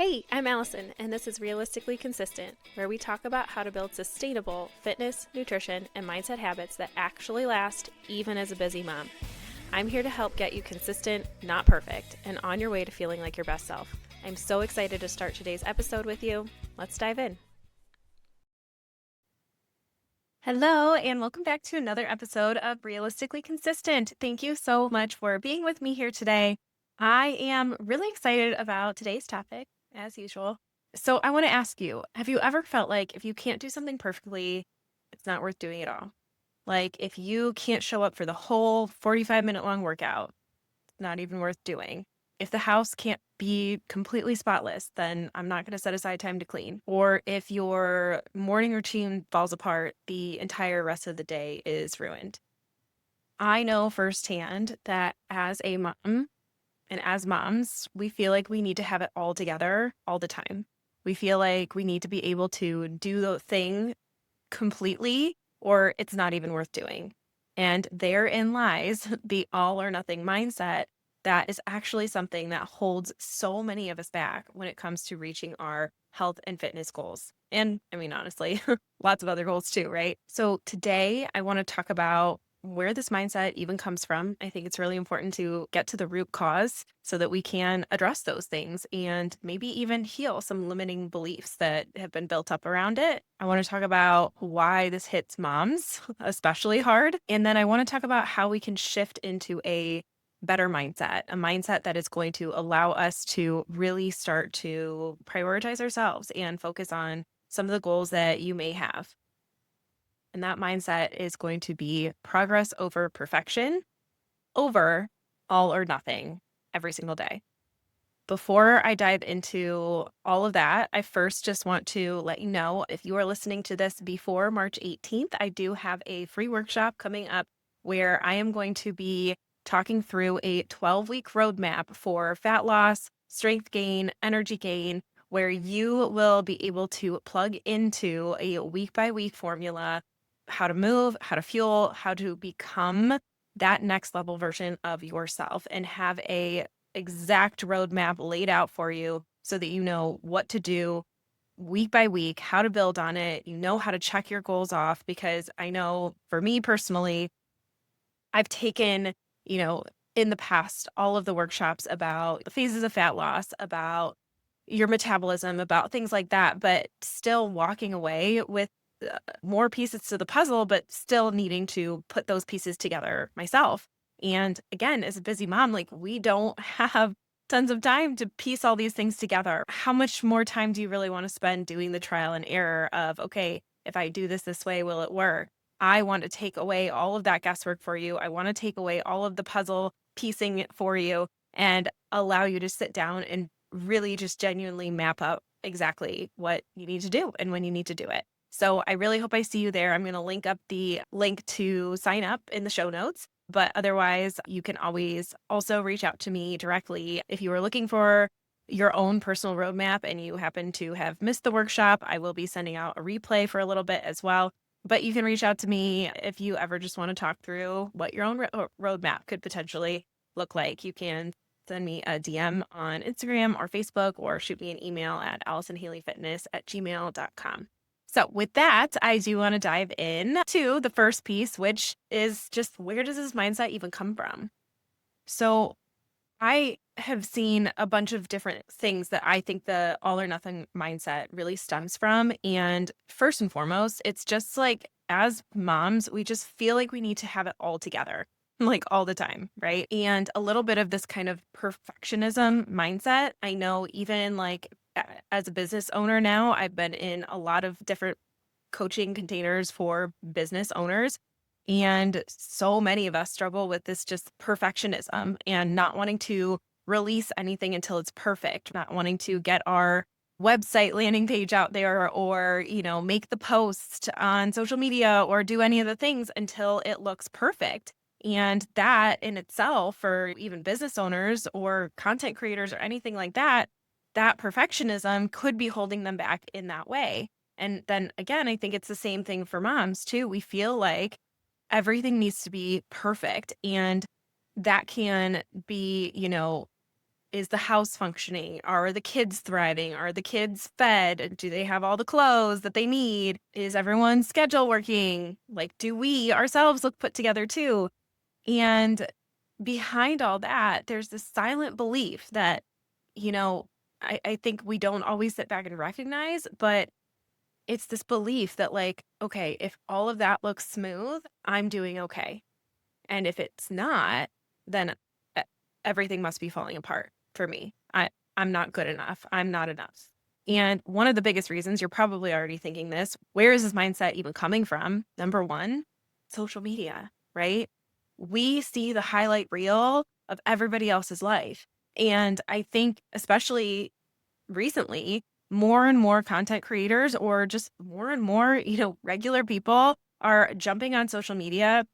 Hey, I'm Allison, and this is Realistically Consistent, where we talk about how to build sustainable fitness, nutrition, and mindset habits that actually last even as a busy mom. I'm here to help get you consistent, not perfect, and on your way to feeling like your best self. I'm so excited to start today's episode with you. Let's dive in. Hello, and welcome back to another episode of Realistically Consistent. Thank you so much for being with me here today. I am really excited about today's topic, as usual. So, I want to ask you, have you ever felt like if you can't do something perfectly, it's not worth doing at all? Like, if you can't show up for the whole 45-minute long workout, not even worth doing. If the house can't be completely spotless, then I'm not going to set aside time to clean. Or if your morning routine falls apart, the entire rest of the day is ruined. I know firsthand that as a mom and as moms, we feel like we need to have it all together all the time. We feel like we need to be able to do the thing completely, or it's not even worth doing. And therein lies the all or nothing mindset that is actually something that holds so many of us back when it comes to reaching our health and fitness goals. And I mean, honestly, lots of other goals too, right? So today I want to talk about where this mindset even comes from. I think it's really important to get to the root cause so that we can address those things and maybe even heal some limiting beliefs that have been built up around it. I want to talk about why this hits moms especially hard. And then I want to talk about how we can shift into a better mindset, a mindset that is going to allow us to really start to prioritize ourselves and focus on some of the goals that you may have. And that mindset is going to be progress over perfection, over all or nothing every single day. Before I dive into all of that, I first just want to let you know if you are listening to this before March 18th, I do have a free workshop coming up where I am going to be talking through a 12-week roadmap for fat loss, strength gain, energy gain, where you will be able to plug into a week by week formula, how to move, how to fuel, how to become that next level version of yourself and have a exact roadmap laid out for you so that you know what to do week by week, how to build on it. You know how to check your goals off because I know for me personally, I've taken, you know, in the past, all of the workshops about the phases of fat loss, about your metabolism, about things like that, but still walking away with more pieces to the puzzle, but still needing to put those pieces together myself. And again, as a busy mom, like we don't have tons of time to piece all these things together. How much more time do you really want to spend doing the trial and error of, okay, if I do this way, will it work? I want to take away all of that guesswork for you. I want to take away all of the puzzle piecing it for you and allow you to sit down and really just genuinely map out exactly what you need to do and when you need to do it. So I really hope I see you there. I'm going to link up the link to sign up in the show notes. But otherwise, you can always also reach out to me directly if you are looking for your own personal roadmap and you happen to have missed the workshop. I will be sending out a replay for a little bit as well. But you can reach out to me if you ever just want to talk through what your own roadmap could potentially look like. You can send me a DM on Instagram or Facebook or shoot me an email at allisonhaleyfitness@gmail.com. So with that, I do want to dive in to the first piece, which is just where does this mindset even come from? So I have seen a bunch of different things that I think the all or nothing mindset really stems from. And first and foremost, it's just like as moms, we just feel like we need to have it all together, like all the time, right? And a little bit of this kind of perfectionism mindset. I know even like as a business owner now, I've been in a lot of different coaching containers for business owners. And so many of us struggle with this just perfectionism and not wanting to release anything until it's perfect, not wanting to get our website landing page out there or, make the post on social media or do any of the things until it looks perfect. And that in itself, for even business owners or content creators or anything like that, that perfectionism could be holding them back in that way. And then again, I think it's the same thing for moms too. We feel like everything needs to be perfect. And that can be, Is the house functioning? Are the kids thriving? Are the kids fed? Do they have all the clothes that they need? Is everyone's schedule working? Like, do we ourselves look put together too? And behind all that, there's this silent belief that, you know, I think we don't always sit back and recognize, but it's this belief that, like, okay, if all of that looks smooth, I'm doing okay. And if it's not, then e everything must be falling apart for me. I'm not good enough. I'm not enough. And one of the biggest reasons, you're probably already thinking this, where is this mindset even coming from? Number 1, social media, right? We see the highlight reel of everybody else's life. And I think especially recently, more and more content creators or just more and more, regular people are jumping on social media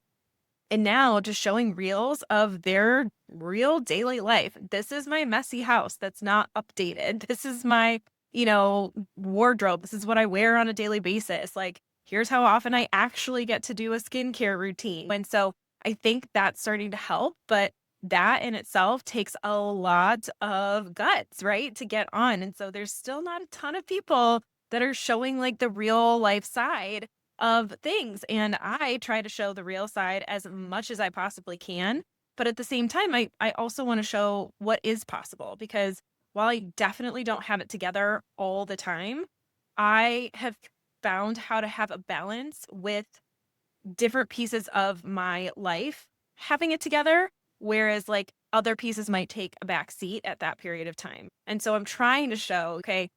and now just showing reels of their real daily life. This is my messy house that's not updated. This is my, wardrobe. This is what I wear on a daily basis. Like, here's how often I actually get to do a skincare routine. And so I think that's starting to help, but that in itself takes a lot of guts, right? To get on. And so there's still not a ton of people that are showing like the real life side of things. And I try to show the real side as much as I possibly can. But at the same time, I also want to show what is possible because while I definitely don't have it together all the time, I have found how to have a balance with different pieces of my life having it together, whereas like other pieces might take a back seat at that period of time. And so I'm trying to show, okay,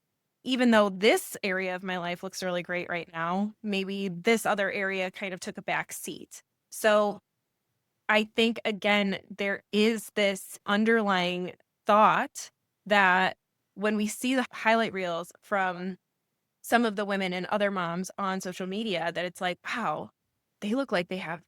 even though this area of my life looks really great right now, maybe this other area kind of took a back seat. So I think, again, there is this underlying thought that when we see the highlight reels from some of the women and other moms on social media, that it's like, wow, they look like they have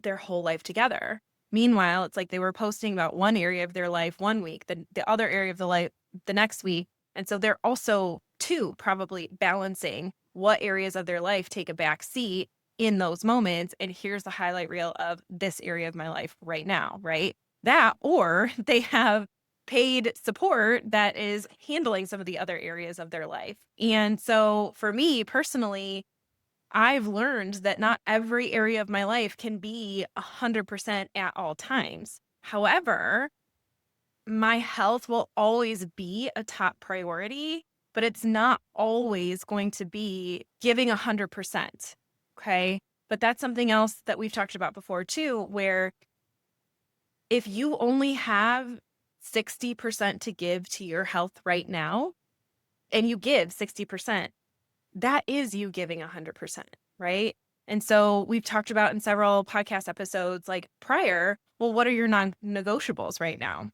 their whole life together. Meanwhile, it's like they were posting about one area of their life one week, then the other area of the life the next week. And so they're also too probably balancing what areas of their life take a back seat in those moments. And here's the highlight reel of this area of my life right now, right? That, or they have paid support that is handling some of the other areas of their life. And so for me personally, I've learned that not every area of my life can be 100% at all times. However, my health will always be a top priority, but it's not always going to be giving 100%. Okay. But that's something else that we've talked about before too, where if you only have 60% to give to your health right now, and you give 60%, that is you giving 100%, right? And so we've talked about in several podcast episodes like prior, well, what are your non-negotiables right now?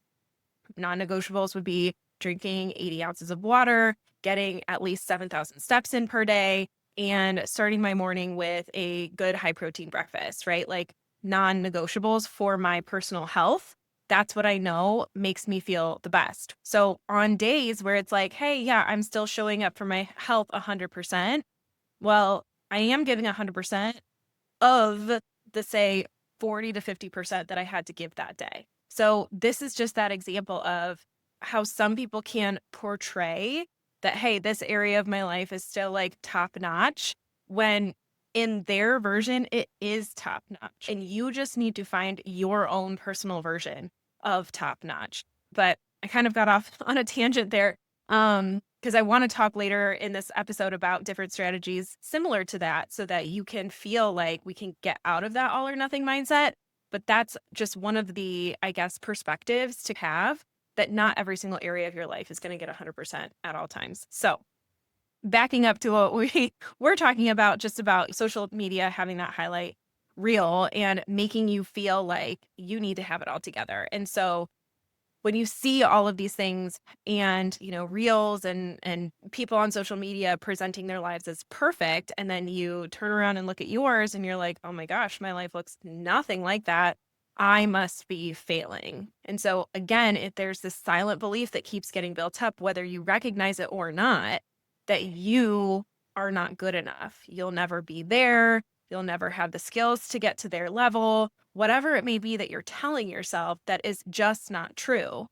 Non-negotiables would be drinking 80 ounces of water, getting at least 7,000 steps in per day, and starting my morning with a good high protein breakfast, right? Like non-negotiables for my personal health. That's what I know makes me feel the best. So on days where it's like, hey, yeah, I'm still showing up for my health 100%. Well, I am giving 100% of the, say, 40 to 50% that I had to give that day. So this is just that example of how some people can portray that, hey, this area of my life is still like top notch when in their version, it is top notch. And you just need to find your own personal version of top notch. But I kind of got off on a tangent there. Because I want to talk later in this episode about different strategies similar to that so that you can feel like we can get out of that all or nothing mindset. But that's just one of the, I guess, perspectives to have that not every single area of your life is going to get 100% at all times. So backing up to what we're talking about, just about social media having that highlight reel and making you feel like you need to have it all together. And so when you see all of these things and, reels and people on social media presenting their lives as perfect, and then you turn around and look at yours and you're like, oh my gosh, my life looks nothing like that. I must be failing. And so again, if there's this silent belief that keeps getting built up, whether you recognize it or not, that you are not good enough. You'll never be there. You'll never have the skills to get to their level, whatever it may be that you're telling yourself that is just not true.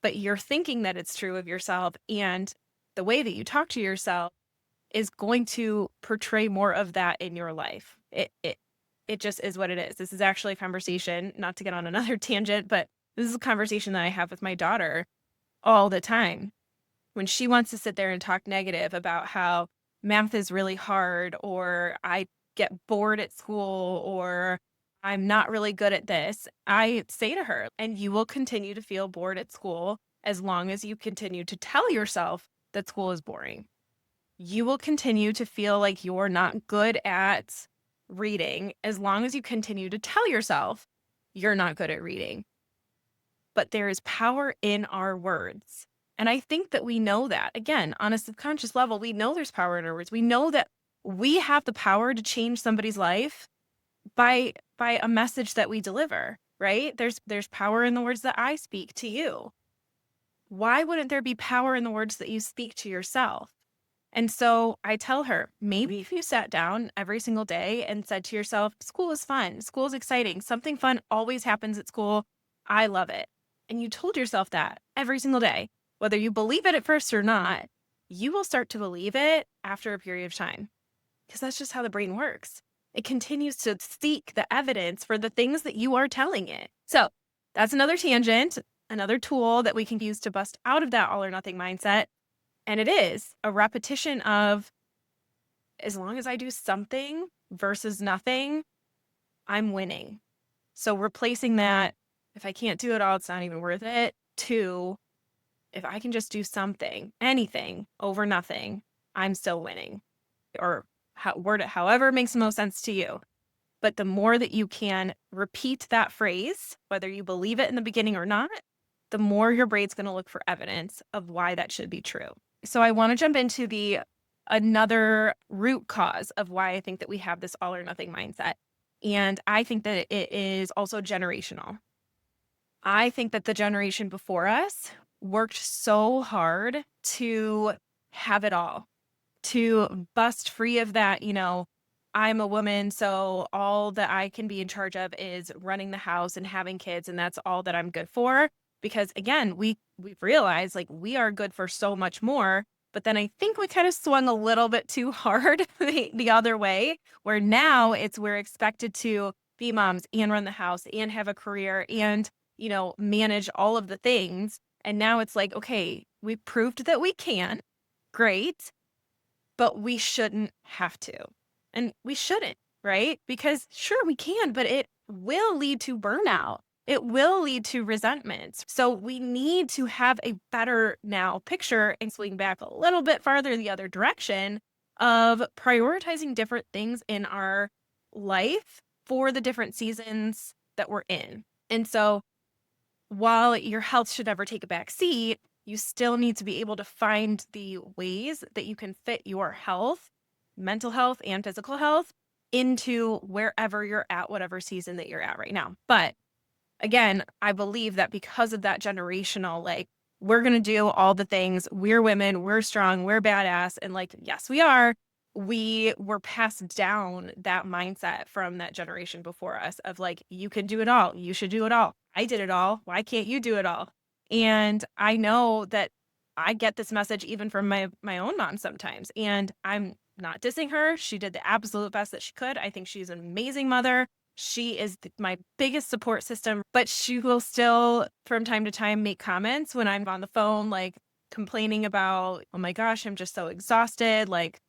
but you're thinking that it's true of yourself. And the way that you talk to yourself is going to portray more of that in your life. It just is what it is. This is actually a conversation, not to get on another tangent, but this is a conversation that I have with my daughter all the time. When she wants to sit there and talk negative about how math is really hard, or I get bored at school, or I'm not really good at this, I say to her, and you will continue to feel bored at school as long as you continue to tell yourself that school is boring. You will continue to feel like you're not good at reading as long as you continue to tell yourself you're not good at reading. But there is power in our words. And I think that we know that. Again, on a subconscious level, we know there's power in our words. We know that we have the power to change somebody's life by a message that we deliver, right? There's power in the words that I speak to you. Why wouldn't there be power in the words that you speak to yourself? And so I tell her, maybe if you sat down every single day and said to yourself, school is fun, school is exciting, something fun always happens at school, I love it. And you told yourself that every single day, whether you believe it at first or not, you will start to believe it after a period of time, because that's just how the brain works. It continues to seek the evidence for the things that you are telling it. So that's another tangent, another tool that we can use to bust out of that all or nothing mindset. And it is a repetition of, as long as I do something versus nothing, I'm winning. So replacing that, if I can't do it all, it's not even worth it, to, if I can just do something, anything over nothing, I'm still winning. Or word it however makes the most sense to you. But the more that you can repeat that phrase, whether you believe it in the beginning or not, the more your brain's going to look for evidence of why that should be true. So I want to jump into another root cause of why I think that we have this all or nothing mindset. And I think that it is also generational. I think that the generation before us worked so hard to have it all, to bust free of that, I'm a woman, so all that I can be in charge of is running the house and having kids, and that's all that I'm good for. Because again, we've realized like we are good for so much more. But then I think we kind of swung a little bit too hard the other way, where now we're expected to be moms and run the house and have a career and, manage all of the things. And now it's like, okay, we proved that we can. Great. But we shouldn't have to. And we shouldn't, right? Because sure, we can, but it will lead to burnout. It will lead to resentment. So we need to have a better now picture and swing back a little bit farther the other direction of prioritizing different things in our life for the different seasons that we're in. And so while your health should never take a back seat, you still need to be able to find the ways that you can fit your health, mental health and physical health, into wherever you're at, whatever season that you're at right now. But again, I believe that because of that generational, like, we're going to do all the things, we're women, we're strong, we're badass. And like, yes, we are. We were passed down that mindset from that generation before us of like, you can do it all. You should do it all. I did it all. Why can't you do it all? And I know that I get this message even from my own mom sometimes. And I'm not dissing her. She did the absolute best that she could. I think she's an amazing mother. She is my biggest support system, but she will still from time to time make comments when I'm on the phone, like complaining about, oh my gosh, I'm just so exhausted. Like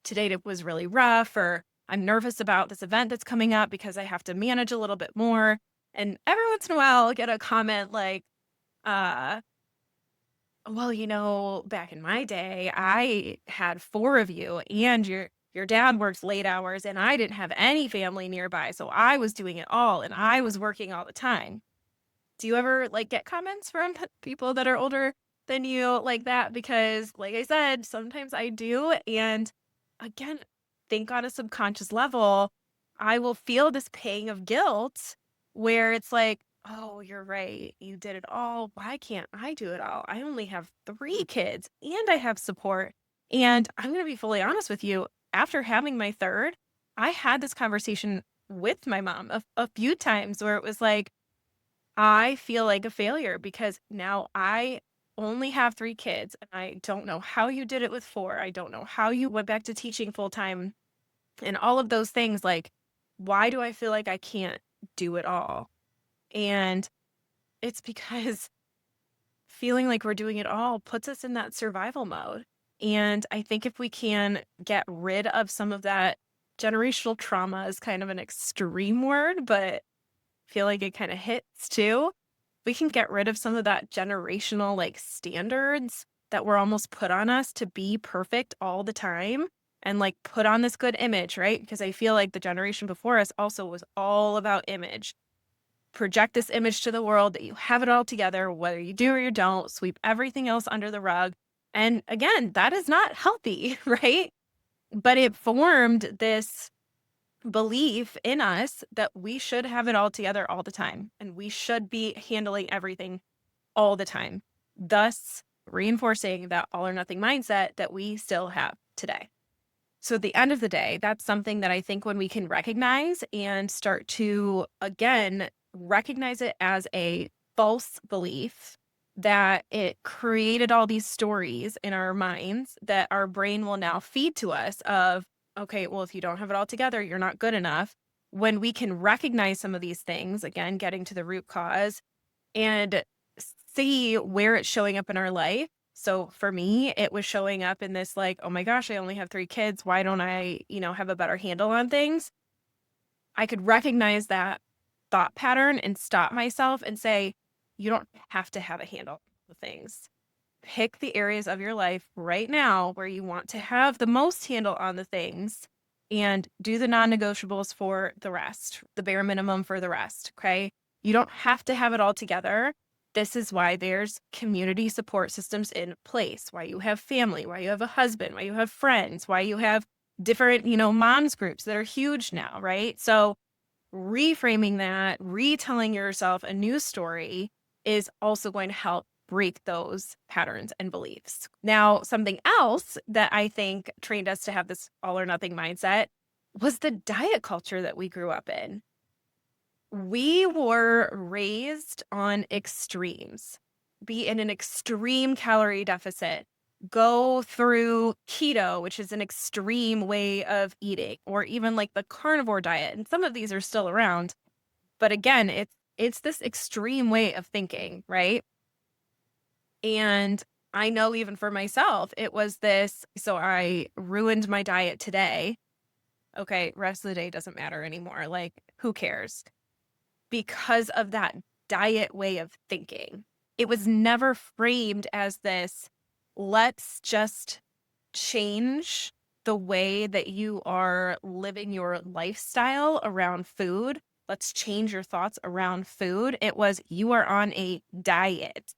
today it was really rough, or I'm nervous about this event that's coming up because I have to manage a little bit more. And every once in a while I'll get a comment like, well, back in my day, I had 4 of you and your dad worked late hours and I didn't have any family nearby. So I was doing it all and I was working all the time. Do you ever like get comments from people that are older than you like that? Because like I said, sometimes I do. And again, think on a subconscious level, I will feel this pang of guilt where it's like, oh, you're right. You did it all. Why can't I do it all? I only have 3 kids and I have support. And I'm going to be fully honest with you. After having my third, I had this conversation with my mom a few times where it was like, I feel like a failure because now I only have 3 kids, and I don't know how you did it with 4. I don't know how you went back to teaching full time and all of those things. Like, why do I feel like I can't do it all? And it's because feeling like we're doing it all puts us in that survival mode. And I think if we can get rid of some of that generational trauma is kind of an extreme word, but feel like it kind of hits too. We can get rid of some of that generational like standards that were almost put on us to be perfect all the time and like put on this good image, right? Because I feel like the generation before us also was all about image. Project this image to the world that you have it all together, whether you do or you don't, sweep everything else under the rug. And again, that is not healthy, right? But it formed this belief in us that we should have it all together all the time and we should be handling everything all the time, thus reinforcing that all or nothing mindset that we still have today. So, at the end of the day, that's something that I think when we can recognize and start to, again, recognize it as a false belief that it created all these stories in our minds that our brain will now feed to us of, okay, well, if you don't have it all together, you're not good enough. When we can recognize some of these things, again, getting to the root cause and see where it's showing up in our life. So for me, it was showing up in this like, oh my gosh, I only have 3 kids. Why don't I, have a better handle on things? I could recognize that thought pattern and stop myself and say, you don't have to have a handle on things. Pick the areas of your life right now where you want to have the most handle on the things and do the non-negotiables for the rest, the bare minimum for the rest. Okay. You don't have to have it all together. This is why there's community support systems in place, why you have family, why you have a husband, why you have friends, why you have different, moms groups that are huge now, right? So reframing that, retelling yourself a new story is also going to help break those patterns and beliefs. Now, something else that I think trained us to have this all or nothing mindset was the diet culture that we grew up in. We were raised on extremes, be in an extreme calorie deficit, go through keto, which is an extreme way of eating, or even like the carnivore diet. And some of these are still around. But again, it's this extreme way of thinking, right? And I know even for myself, it was this. So I ruined my diet today. Okay, rest of the day doesn't matter anymore. Like, who cares? Because of that diet way of thinking. It was never framed as this, let's just change the way that you are living your lifestyle around food. Let's change your thoughts around food. It was, you are on a diet,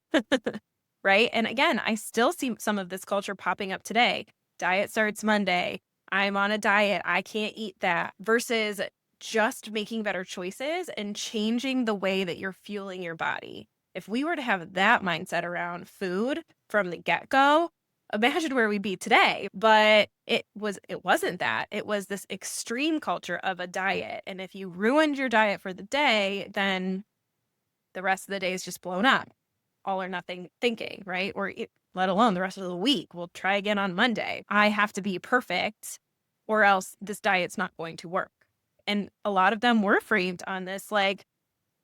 right? And again, I still see some of this culture popping up today. Diet starts Monday. I'm on a diet. I can't eat that versus just making better choices and changing the way that you're fueling your body. If we were to have that mindset around food from the get-go, imagine where we'd be today. But it wasn't that. It was this extreme culture of a diet. And if you ruined your diet for the day, then the rest of the day is just blown up. All or nothing thinking, right? Let alone the rest of the week. We'll try again on Monday. I have to be perfect or else this diet's not going to work. And a lot of them were framed on this, like,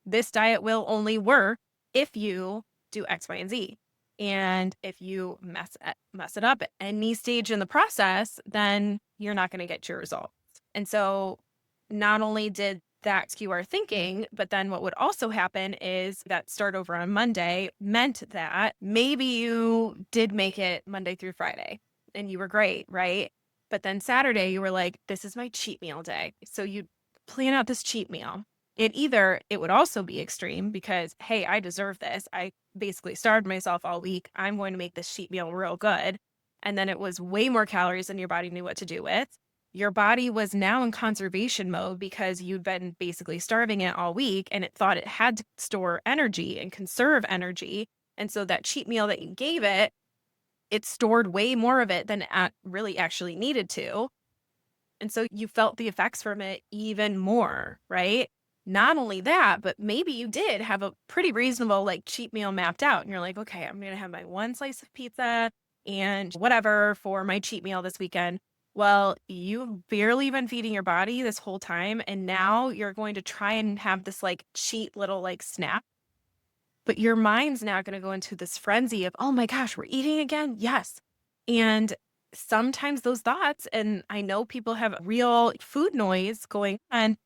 this diet will only work if you do X, Y, and Z. And if you mess it up at any stage in the process, then you're not going to get your results. And so not only did that skew our thinking, but then what would also happen is that start over on Monday meant that maybe you did make it Monday through Friday and you were great, right? But then Saturday you were like, this is my cheat meal day. So you plan out this cheat meal. It would also be extreme because, hey, I deserve this. I basically starved myself all week. I'm going to make this cheat meal real good. And then it was way more calories than your body knew what to do with. Your body was now in conservation mode because you'd been basically starving it all week and it thought it had to store energy and conserve energy. And so that cheat meal that you gave it, it stored way more of it than it really actually needed to. And so you felt the effects from it even more, right? not only that, but maybe you did have a pretty reasonable like cheat meal mapped out and you're like, okay, I'm going to have my one slice of pizza and whatever for my cheat meal this weekend. Well, you've barely been feeding your body this whole time. And now you're going to try and have this like cheat little like snack, but your mind's now going to go into this frenzy of, oh my gosh, we're eating again. Yes. And sometimes those thoughts, and I know people have real food noise going on,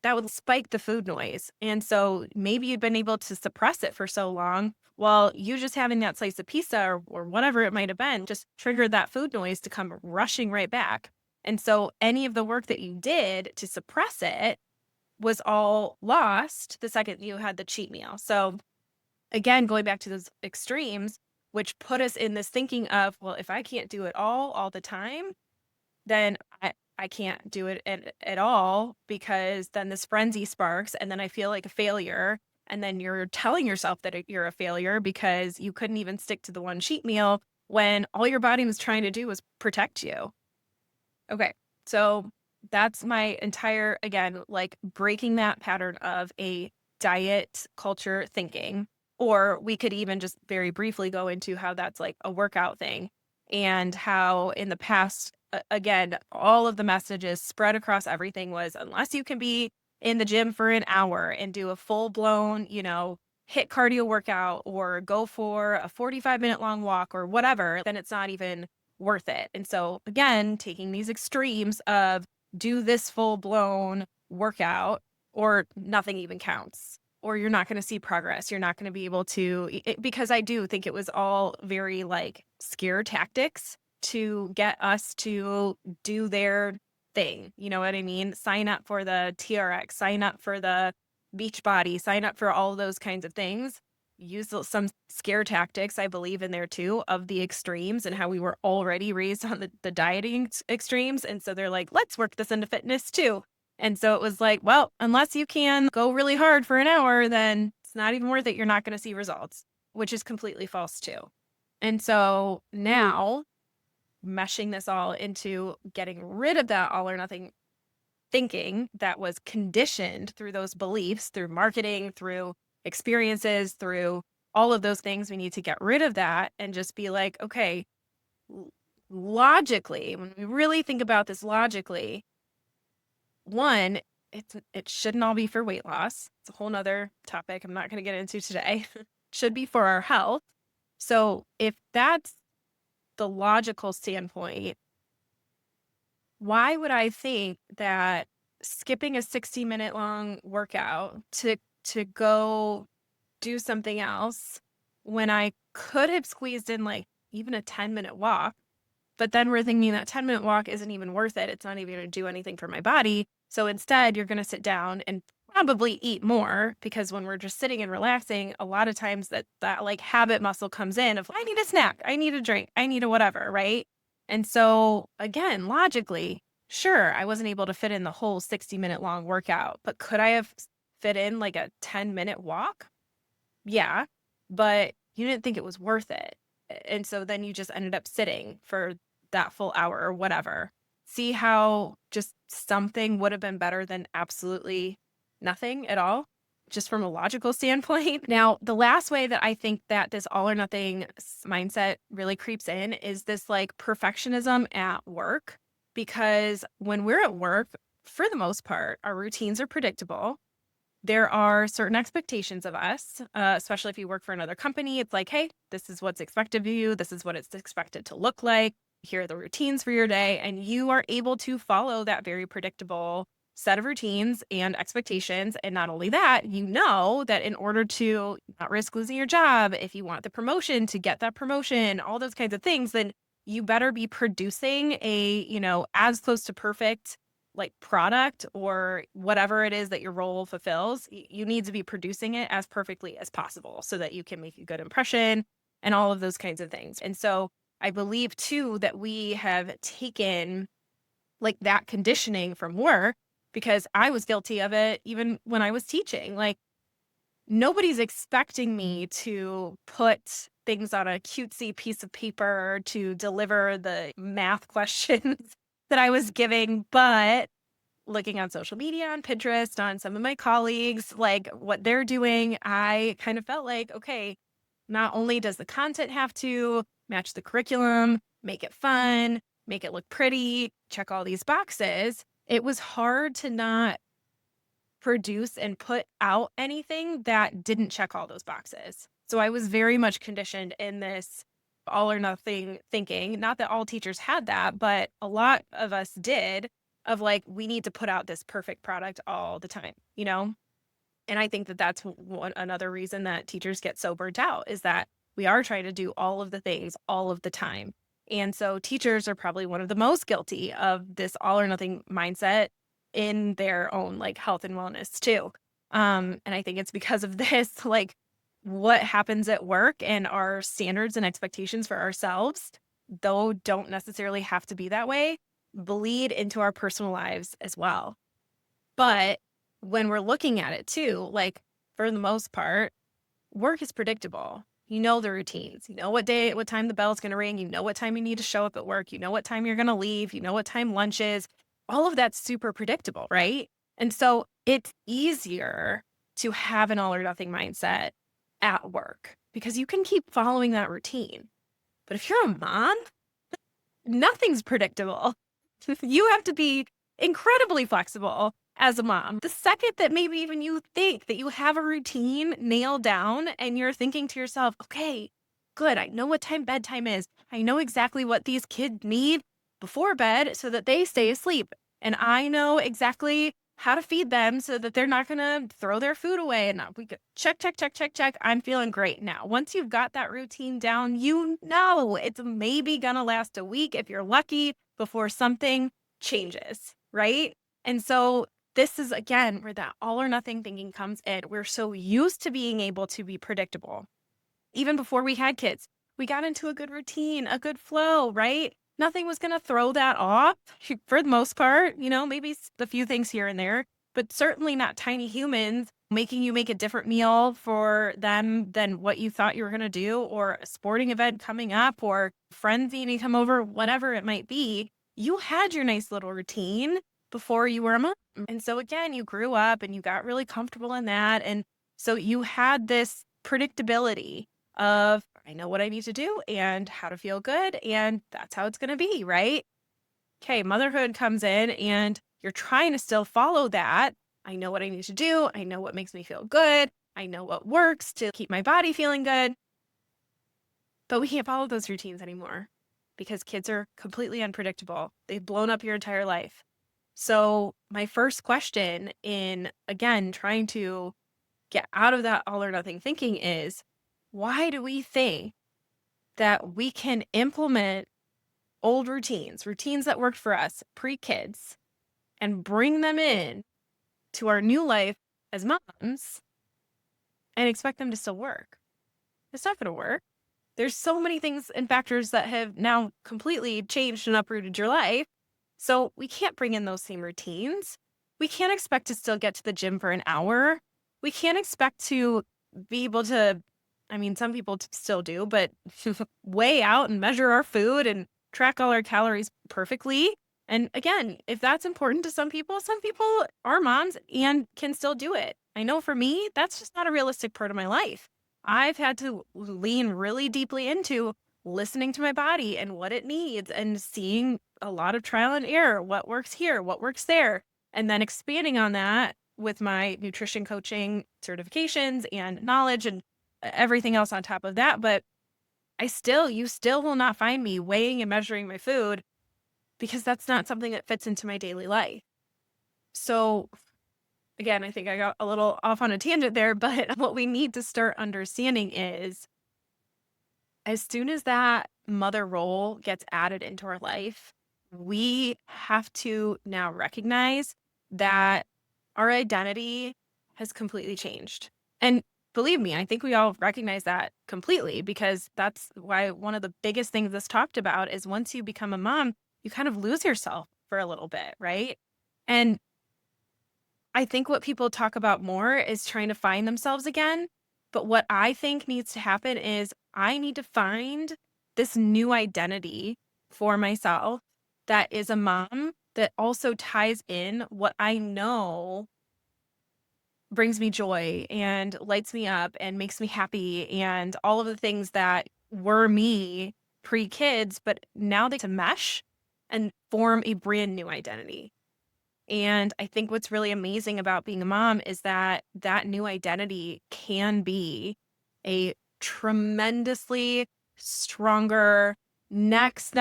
that would spike the food noise. And so maybe you've been able to suppress it for so long. Well, you just having that slice of pizza or whatever it might have been just triggered that food noise to come rushing right back. And so any of the work that you did to suppress it was all lost the second you had the cheat meal. So again, going back to those extremes, which put us in this thinking of, well, if I can't do it all the time, then I can't do it at all because then this frenzy sparks and then I feel like a failure. And then you're telling yourself that you're a failure because you couldn't even stick to the one cheat meal when all your body was trying to do was protect you. Okay. So that's my entire, again, like breaking that pattern of a diet culture thinking. Or we could even just very briefly go into how that's like a workout thing and how in the past, again, all of the messages spread across everything was unless you can be in the gym for an hour and do a full blown, hit cardio workout or go for a 45-minute long walk or whatever, then it's not even worth it. And so again, taking these extremes of do this full blown workout or nothing even counts or you're not going to see progress. You're not going to be able to because I do think it was all very like scare tactics to get us to do their thing. You know what I mean? Sign up for the TRX, sign up for the beach body, sign up for all those kinds of things. Use some scare tactics, I believe, in there too, of the extremes and how we were already raised on the dieting extremes. And so they're like, let's work this into fitness too. And so it was like, well, unless you can go really hard for an hour, then it's not even worth it. You're not going to see results, which is completely false too. And so now meshing this all into getting rid of that all or nothing thinking that was conditioned through those beliefs, through marketing, through experiences, through all of those things. We need to get rid of that and just be like, okay, logically, when we really think about this logically, one, it shouldn't all be for weight loss. It's a whole nother topic I'm not going to get into today. Should be for our health. So if that's the logical standpoint, why would I think that skipping a 60-minute long workout to go do something else when I could have squeezed in like even a 10-minute walk, but then we're thinking that 10-minute walk isn't even worth it. It's not even going to do anything for my body. So instead, you're going to sit down and probably eat more because when we're just sitting and relaxing, a lot of times that like habit muscle comes in of I need a snack, I need a drink, I need a whatever, right? And so again, logically, sure, I wasn't able to fit in the whole 60-minute long workout, but could I have fit in like a 10-minute walk? Yeah, but you didn't think it was worth it. And so then you just ended up sitting for that full hour or whatever. See how just something would have been better than absolutely nothing at all, just from a logical standpoint. Now, the last way that I think that this all or nothing mindset really creeps in is this like perfectionism at work. Because when we're at work, for the most part, our routines are predictable. There are certain expectations of us, especially if you work for another company. It's like, hey, this is what's expected of you. This is what it's expected to look like. Here are the routines for your day. And you are able to follow that very predictable set of routines and expectations. And not only that, you know that in order to not risk losing your job, if you want the promotion to get that promotion, all those kinds of things, then you better be producing a, as close to perfect like product or whatever it is that your role fulfills, you need to be producing it as perfectly as possible so that you can make a good impression and all of those kinds of things. And so I believe too that we have taken like that conditioning from work because I was guilty of it even when I was teaching. Like nobody's expecting me to put things on a cutesy piece of paper to deliver the math questions that I was giving, but looking on social media, on Pinterest, on some of my colleagues, like what they're doing, I kind of felt like, okay, not only does the content have to match the curriculum, make it fun, make it look pretty, check all these boxes, it was hard to not produce and put out anything that didn't check all those boxes. So I was very much conditioned in this all or nothing thinking. Not that all teachers had that, but a lot of us did, of like, we need to put out this perfect product all the time, you know? And I think that that's another reason that teachers get so burnt out is that we are trying to do all of the things all of the time. And so teachers are probably one of the most guilty of this all or nothing mindset in their own like health and wellness too. And I think it's because of this, like what happens at work and our standards and expectations for ourselves, though don't necessarily have to be that way, bleed into our personal lives as well. But when we're looking at it too, like for the most part, work is predictable. You know the routines. You know what time the bell's going to ring. You know what time you need to show up at work. You know what time you're going to leave. You know what time lunch is. All of that's super predictable, right? And so it's easier to have an all or nothing mindset at work because you can keep following that routine. But if you're a mom, nothing's predictable. You have to be incredibly flexible as a mom. The second that maybe even you think that you have a routine nailed down and you're thinking to yourself, okay, good, I know what time bedtime is. I know exactly what these kids need before bed so that they stay asleep. And I know exactly how to feed them so that they're not going to throw their food away. And we go check, check, check, check, check. I'm feeling great now. Once you've got that routine down, you know it's maybe going to last a week if you're lucky before something changes, right? And so this is again where that all or nothing thinking comes in. We're so used to being able to be predictable. Even before we had kids, we got into a good routine, a good flow, right? Nothing was going to throw that off for the most part, maybe a few things here and there, but certainly not tiny humans making you make a different meal for them than what you thought you were going to do, or a sporting event coming up, or friends needing to come over, whatever it might be. You had your nice little routine before you were a mom. And so again, you grew up and you got really comfortable in that. And so you had this predictability of I know what I need to do and how to feel good, and that's how it's going to be, right? Okay, motherhood comes in and you're trying to still follow that. I know what I need to do. I know what makes me feel good. I know what works to keep my body feeling good. But we can't follow those routines anymore because kids are completely unpredictable. They've blown up your entire life. So, my first question in, again, trying to get out of that all or nothing thinking is why do we think that we can implement old routines that worked for us pre-kids, and bring them in to our new life as moms and expect them to still work? It's not going to work. There's so many things and factors that have now completely changed and uprooted your life. So we can't bring in those same routines. We can't expect to still get to the gym for an hour. We can't expect to be able to, I mean, some people still do, but weigh out and measure our food and track all our calories perfectly. And again, if that's important to some people are moms and can still do it. I know for me, that's just not a realistic part of my life. I've had to lean really deeply into listening to my body and what it needs and seeing a lot of trial and error, what works here, what works there, and then expanding on that with my nutrition coaching certifications and knowledge and everything else on top of that. But you still will not find me weighing and measuring my food because that's not something that fits into my daily life. So again, I think I got a little off on a tangent there, but what we need to start understanding is as soon as that mother role gets added into our life, we have to now recognize that our identity has completely changed. And believe me, I think we all recognize that completely because that's why one of the biggest things that's talked about is once you become a mom, you kind of lose yourself for a little bit, right? And I think what people talk about more is trying to find themselves again. But what I think needs to happen is I need to find this new identity for myself that is a mom that also ties in what I know brings me joy and lights me up and makes me happy and all of the things that were me pre-kids, but now they to mesh and form a brand new identity. And I think what's really amazing about being a mom is that that new identity can be a tremendously stronger, next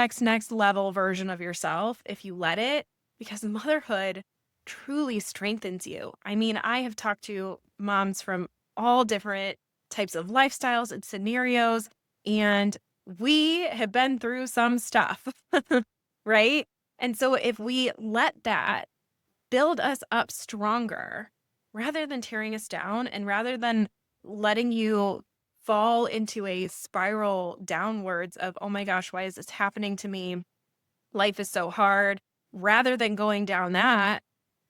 level version of yourself if you let it, because motherhood truly strengthens you. I mean, I have talked to moms from all different types of lifestyles and scenarios, and we have been through some stuff, right? And so if we let that build us up stronger rather than tearing us down and rather than letting you fall into a spiral downwards of, oh my gosh, why is this happening to me? Life is so hard. Rather than going down that,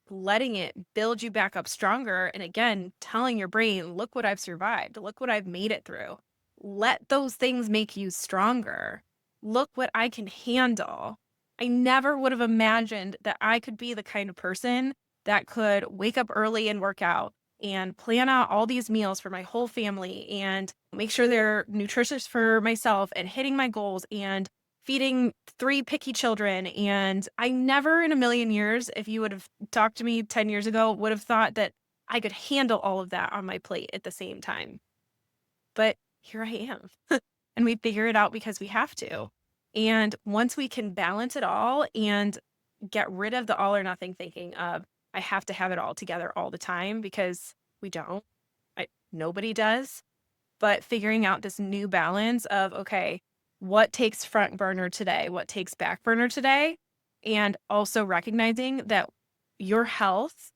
letting it build you back up stronger. And again, telling your brain, look what I've survived. Look what I've made it through. Let those things make you stronger. Look what I can handle. I never would have imagined that I could be the kind of person that could wake up early and work out and plan out all these meals for my whole family and make sure they're nutritious for myself and hitting my goals and feeding 3 picky children. And I never in a million years, if you would have talked to me 10 years ago, would have thought that I could handle all of that on my plate at the same time. But here I am. And we figure it out because we have to. And once we can balance it all and get rid of the all or nothing thinking of, I have to have it all together all the time because we don't. Nobody does. But figuring out this new balance of, okay, what takes front burner today? What takes back burner today? And also recognizing that your health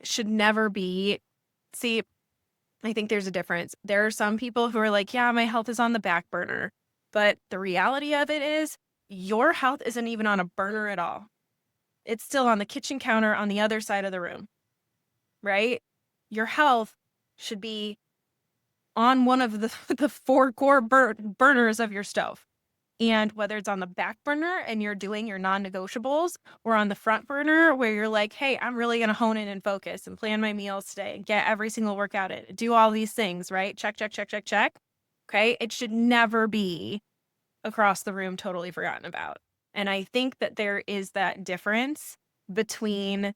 should never be, see, I think there's a difference. There are some people who are like, yeah, my health is on the back burner. But the reality of it is, your health isn't even on a burner at all. It's still on the kitchen counter on the other side of the room, right? Your health should be on one of the, the four core burners of your stove. And whether it's on the back burner and you're doing your non-negotiables or on the front burner where you're like, hey, I'm really going to hone in and focus and plan my meals today and get every single workout in, do all these things, right? Check, check, check, check, check. Okay. It should never be across the room totally forgotten about. And I think that there is that difference between,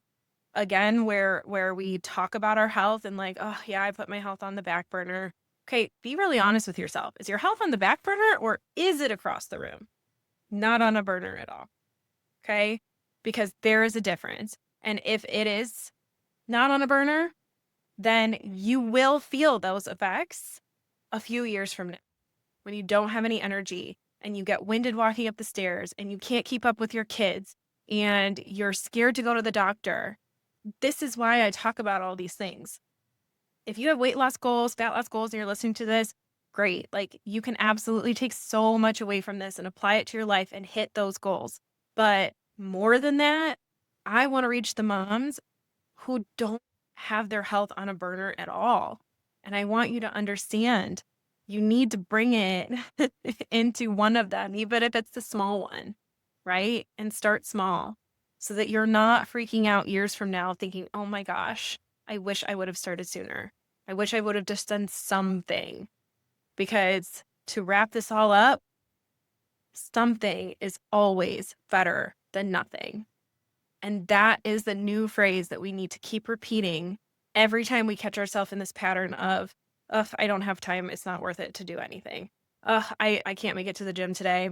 again, where we talk about our health and like, oh yeah, I put my health on the back burner. Okay, be really honest with yourself. Is your health on the back burner or is it across the room? Not on a burner at all. Okay? Because there is a difference. And if it is not on a burner, then you will feel those effects a few years from now when you don't have any energy and you get winded walking up the stairs and you can't keep up with your kids and you're scared to go to the doctor. This is why I talk about all these things. If you have weight loss goals, fat loss goals, and you're listening to this, great. Like you can absolutely take so much away from this and apply it to your life and hit those goals. But more than that, I want to reach the moms who don't have their health on a burner at all. And I want you to understand you need to bring it into one of them, even if it's the small one, right? And start small so that you're not freaking out years from now thinking, oh my gosh, I wish I would have started sooner. I wish I would have just done something. Because to wrap this all up, something is always better than nothing. And that is the new phrase that we need to keep repeating every time we catch ourselves in this pattern of, ugh, I don't have time. It's not worth it to do anything. Ugh, I can't make it to the gym today.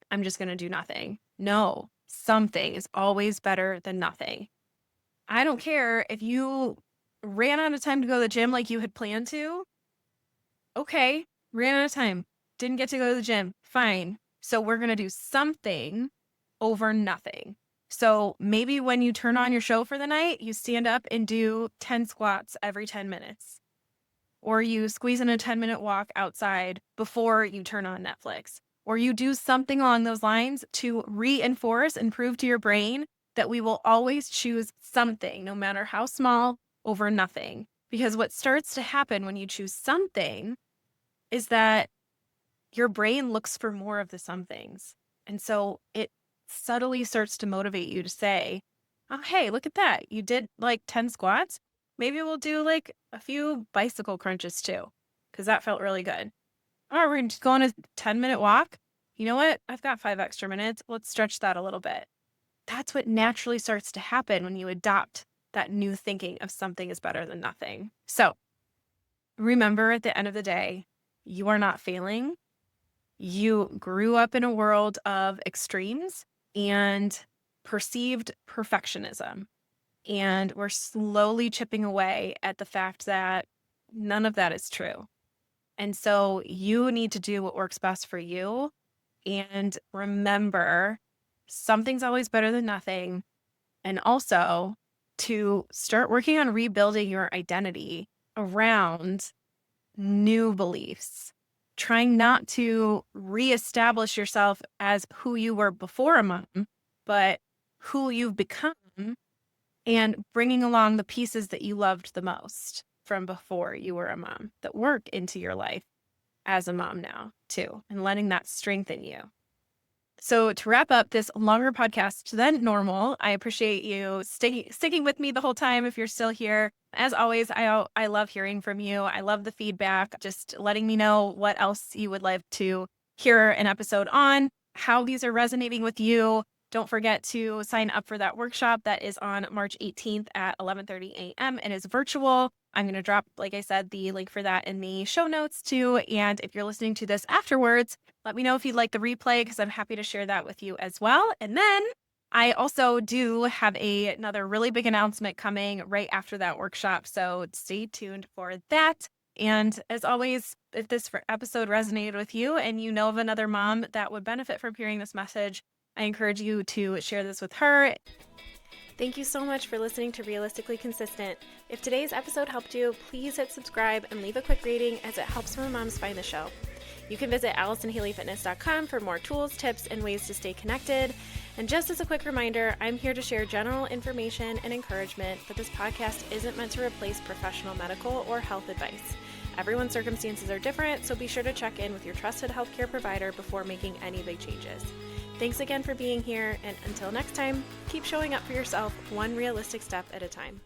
I'm just going to do nothing. No, something is always better than nothing. I don't care if you ran out of time to go to the gym like you had planned to. Okay, ran out of time. Didn't get to go to the gym. Fine. So we're going to do something over nothing. So maybe when you turn on your show for the night, you stand up and do 10 squats every 10 minutes. Or you squeeze in a 10-minute walk outside before you turn on Netflix. Or you do something along those lines to reinforce and prove to your brain that we will always choose something, no matter how small, over nothing. Because what starts to happen when you choose something is that your brain looks for more of the somethings. And so it subtly starts to motivate you to say, oh, hey, look at that. You did like 10 squats. Maybe we'll do like a few bicycle crunches too, because that felt really good. All right, we're just going a 10-minute walk. You know what? I've got 5 extra minutes. Let's stretch that a little bit. That's what naturally starts to happen when you adopt that new thinking of something is better than nothing. So remember, at the end of the day, you are not failing. You grew up in a world of extremes and perceived perfectionism. And we're slowly chipping away at the fact that none of that is true. And so you need to do what works best for you. And remember, something's always better than nothing. And also to start working on rebuilding your identity around new beliefs, trying not to reestablish yourself as who you were before a mom, but who you've become, and bringing along the pieces that you loved the most from before you were a mom that work into your life as a mom now too, and letting that strengthen you. So to wrap up this longer podcast than normal, I appreciate you sticking with me the whole time if you're still here. As always, I love hearing from you. I love the feedback, just letting me know what else you would like to hear an episode on, how these are resonating with you. Don't forget to sign up for that workshop that is on March 18th at 11:30 a.m. It is virtual. I'm going to drop, like I said, the link for that in the show notes too. And if you're listening to this afterwards, let me know if you'd like the replay, because I'm happy to share that with you as well. And then I also do have another really big announcement coming right after that workshop. So stay tuned for that. And as always, if this episode resonated with you and you know of another mom that would benefit from hearing this message, I encourage you to share this with her. Thank you so much for listening to Realistically Consistent. If today's episode helped you, please hit subscribe and leave a quick rating, as it helps more moms find the show. You can visit AllisonHaleyFitness.com for more tools, tips, and ways to stay connected. And just as a quick reminder, I'm here to share general information and encouragement, but this podcast isn't meant to replace professional medical or health advice. Everyone's circumstances are different, so be sure to check in with your trusted healthcare provider before making any big changes. Thanks again for being here, and until next time, keep showing up for yourself one realistic step at a time.